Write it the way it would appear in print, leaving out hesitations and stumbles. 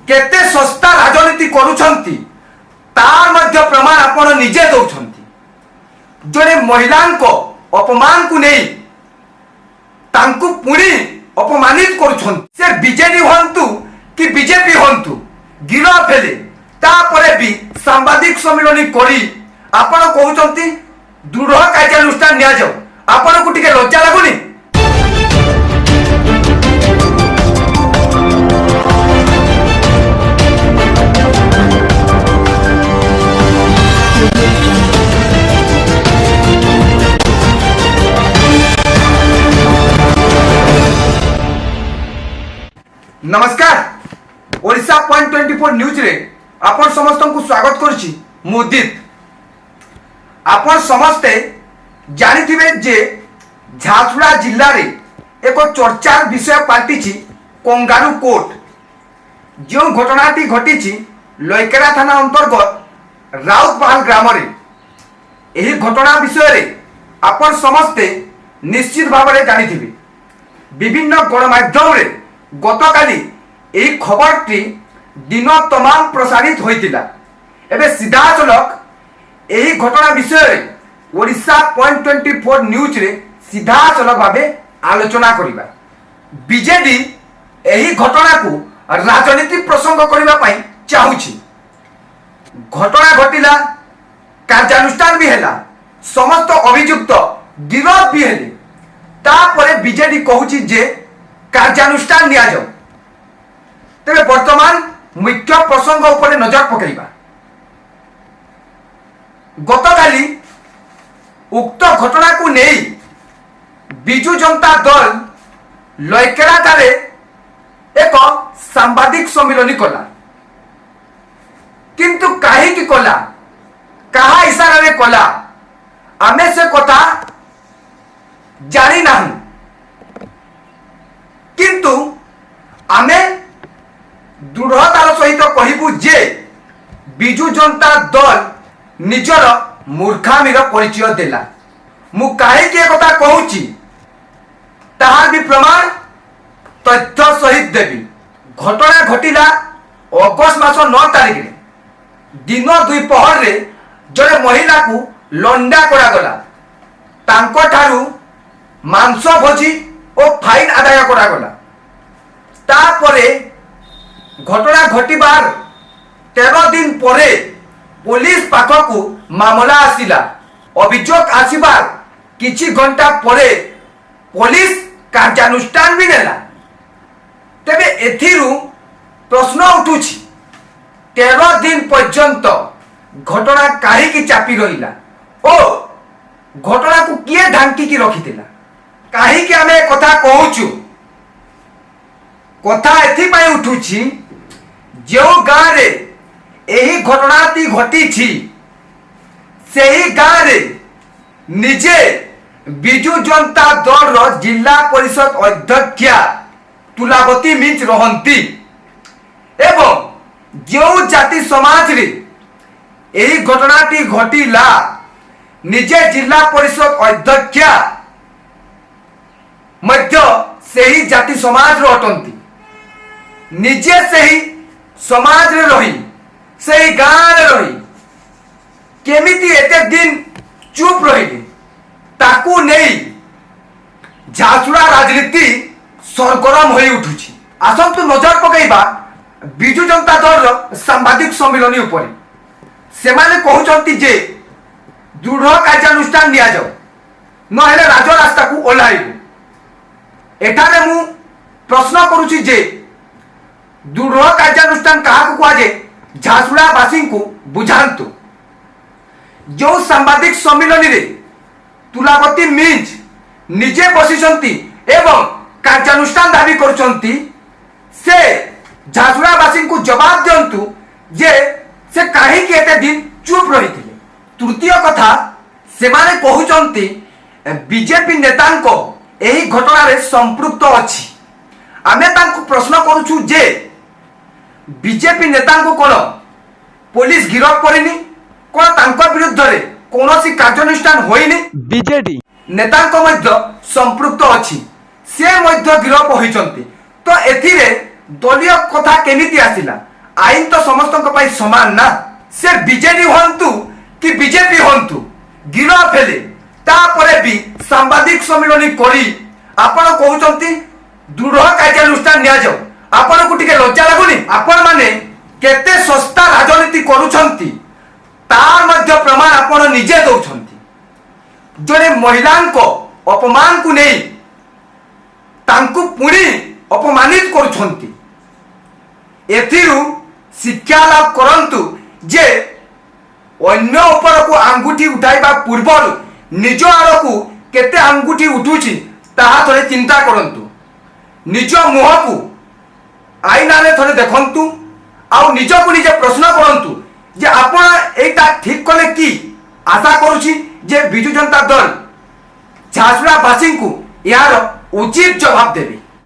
केते सस्ता राजनीति करुछंती तार मध्य प्रमाण आपण निजे दउछंती। जड़े महिला अपमान को नहीं तांकु पुणी अपमानित करुछंती। से बीजेडी हंतु कि बीजेपी हंतु गिरफ हेले तापरे भी सांबादिक सम्मेलन करी आपण कहउछंती दृढ़ कार्यानुष्ठान निया जाऊ। आपण को टिके लज्जा लागुनी? नमस्कार, ओडिशा पॉइंट 24 न्यूज रे आपण समस्त को स्वागत करुछि। मुदित आपण समस्ते जानिथिबे जे झारसुगुड़ा जिल्ला रे एक चर्चार विषय पाल्टिछि कंगारू कोर्ट। जो घटनाटी घटिछि लयकेरा थाना अंतर्गत राउतपाल ग्राम रे। एही घटना विषय रे आपण समस्ते निश्चित भाव में जानिथिबे। विभिन्न गणमाध्यम रे गतकाली यही खबरटी दिन तमाम प्रसारित होइतिला। एबे सीधा चलक यही घटना विषय रे ओडिशा पॉइंट 24 न्यूज रे सीधा चलक भावे आलोचना करिबा। बीजेडी यही घटना को राजनीति प्रसंग करिबा पई चाहुछि। घटना घटिला, कार्यानुष्ठान भी हैला, समस्त अभियुक्त गिरफ भी हेले। तापरे बीजेडी कहूछि जे कार्यानुष्ठान निया जाऊ। तेरे वर्तमान मुख्य प्रसंग उपरे नजर पकड़िबा। गतकाली उक्त घटना को नहीं बिजु जनता दल लयकेरा ठारे एक सांबादिक सम्मेलन कला। किंतु काहे कला, कहा इशारा रे कला, आमे से कथा जानी नहीं। किंतु आमे दृढ़तार सहित कहबू जे बिजु जनता दल निजर मूर्खामीर परिचय देला। मु काहे के कथा कहूची ताहार भी प्रमाण तथ्य सहित देवी। घटना घटिला अगस्त मास 9 तारिख रे दिन 2 पहर रे जड़े महिला को लंडा करा गला। तांको ठारू मांस भोजी और फाइन आदाय करा गला। तापरे घटना घटिबार 13 दिन परे पुलिस पाखकू मामला आसिला। अभियोग आसिबार किछि घंटा परे पुलिस कार्यानुष्ठान भी नेला। तेबे एथिरु प्रश्न उठुछि 13 दिन पर्यंत घटना काहे की चापी रहिला ओ घटना को किए ढांकी की रखिथिला? काहे की आमे कथा कहूछु? कथा एथिपाई उठुछि जो गाँव रे यही घटनाटी घटी सेही गाँव रे निजे बिजु जनता दल जिला परिषद अध्यक्षा तुलावती मिंच रहंती एवं जो जाति समाज रे यही घटनाटी घटिला निजे जिला परिषद अध्यक्षा मध्य सेही जाति समाज रो अटंती। निजे सेही समाज रे रही सेही गाँव रे रही केमिति एते दिन चुप रहिले ताकू नहीं झारसुगुड़ा राजनीति सरगरम होई उठुछि। आसंतु नजर पकाइबा बिजु जनता दल सांबादिक सम्मेलन उपरे। सेमाने कहउचंती जे दृढ़ कार्यानुष्ठान निया जाऊ नहेले राज रास्ता को ओल्हाइबु। एठारे मु प्रश्न करुछि जे दृढ़ कार्यानुष्ठान क्या कहुए झारसुगुड़ा वासी को बुझातु। जो सांबादिक सम्मेलन रे तुलावती मिंज निजे बसिछंती एवं कार्यानुष्ठान दाबी करुछंती से झारसुगुड़ा वासी को जवाब दियंतु जे से काहे के एते दिन चुप रहिथिले। तृतीय कथा सेमाने कहउचंती बीजेपी नेतांको एही घटना रे संपृक्त अछि। आमे तांको प्रश्न करूछु जे बीजेपी नेता को कौन पुलिस गिरफ करनी कौन तांको विरुद्ध रे कौनसी कार्यानुष्ठान होइनी? बीजेडी नेता को मध्य संपृक्त अछि, से मध्य गिरफ होइचंती। तो एथिरे दलीय कथा केमिति आसिला আইন তো সমস্ত সমান না। সে বিজেডি হন্তু কি বিজেপি হন্তু গিরফ হেলে তাপরে বি সাংবাদিক সম্মিলনী করি আপন কହୁଛନ୍ତି দৃঢ় কার্যানুষ্ঠান নিয়া যাও। আপনার টিকে লজ্জা লাগুনি? আপন মানে কেতে সস্তা রাজনীতি করুছন্তি তার মধ্য প্রমাণ আপন নিজে দৌছন্তি। জনে মহিলাঙ্ক অপমানকু নেই তাঙ্কু পুଣି অপমানিত করুছন্তি। এথিরু শিক্ষা লাভ করন্তু যে অন্য উপরকু আঙ্গুঠি উঠাইবা পূর্বরু নিজ আড়কু কেতে আঙ্গুঠি উঠুছি তাহা থরে চিন্তা করন্তু। নিজ মুহকু আইনারে থরে দেখন্তু আউ নিজকু নিজে প্রশ্ন করন্তু যে আপন এইটা ঠিক কলে কি। আশা করুছি যে বিজু জনতা দল ঝারসুগুড়া বাসীଙ୍କୁ ଏହାର ଉଚିତ ଜବାବ ଦେବେ।